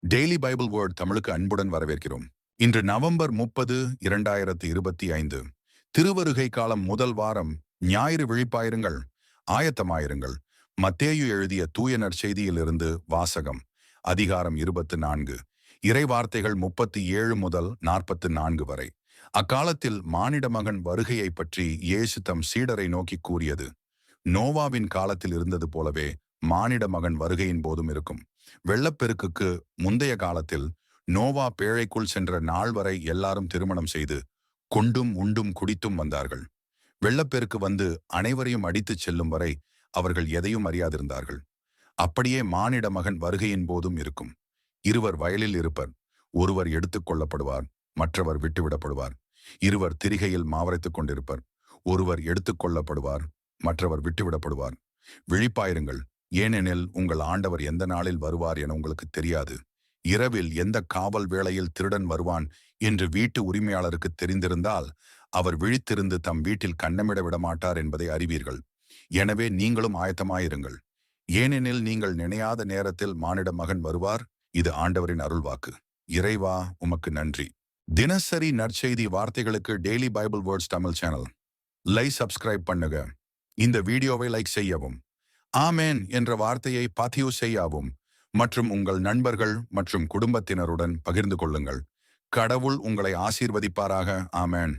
Daily Bible word தமிழுக்கு அன்புடன் வரவேற்கிறோம். இன்று நவம்பர் 30, 2025. திருவருகை காலம் முதல் வாரம். ஞாயிறு விழிப்பாயிருங்கள், ஆயத்தமாயிருங்கள். மத்தேயு எழுதிய தூய நற்செய்தியிலிருந்து வாசகம். அதிகாரம் 24. இறை வார்த்தைகள் 37 முதல் 44 வரை. அக்காலத்தில் மானிட மகன் வருகையை பற்றி இயேசு தம் சீடரை நோக்கி கூறியது, நோவாவின் காலத்தில் இருந்தது போலவே மானிட மகன் வருகையின் போதும் இருக்கும். வெள்ளப்பெருக்குக்கு முந்தைய காலத்தில் நோவா பேழைக்குள் சென்ற நாள் வரை எல்லாரும் திருமணம் செய்து கொண்டும் உண்டும் குடித்தும் வந்தார்கள். வெள்ளப்பெருக்கு வந்து அனைவரையும் அடித்துச் செல்லும் வரை அவர்கள் எதையும் அறியாதிருந்தார்கள். அப்படியே மானிட மகன் வருகையின் போதும் இருக்கும். இருவர் வயலில் இருப்பர். ஒருவர் எடுத்துக் கொள்ளப்படுவார், மற்றவர் விட்டுவிடப்படுவார். இருவர் திரிகையில் மாவரைத்துக் கொண்டிருப்பர். ஒருவர் எடுத்துக் கொள்ளப்படுவார், மற்றவர் விட்டுவிடப்படுவார். விழிப்பாயிருங்கள், ஏனெனில் உங்கள் ஆண்டவர் எந்த நாளில் வருவார் என உங்களுக்கு தெரியாது. இரவில் எந்த காவல் வேளையில் திருடன் வருவான் என்று வீட்டு உரிமையாளருக்கு தெரிந்திருந்தால் அவர் விழித்திருந்து தம் வீட்டில் கன்னமிட விடமாட்டார் என்பதை அறிவீர்கள். எனவே நீங்களும் ஆயத்தமாயிருங்கள், ஏனெனில் நீங்கள் நினையாத நேரத்தில் மானிட மகன் வருவார். இது ஆண்டவரின் அருள்வாக்கு. இறைவா, உமக்கு நன்றி. தினசரி நற்செய்தி வார்த்தைகளுக்கு daily Bible words Tamil channel subscribe பண்ணுங்க. இந்த வீடியோவை லைக் செய்யவும், ஆமேன் என்ற வார்த்தையை பதிவு செய்யவும் மற்றும் உங்கள் நண்பர்கள் மற்றும் குடும்பத்தினருடன் பகிர்ந்து கொள்ளுங்கள். கடவுள் உங்களை ஆசீர்வதிப்பாராக. ஆமேன்.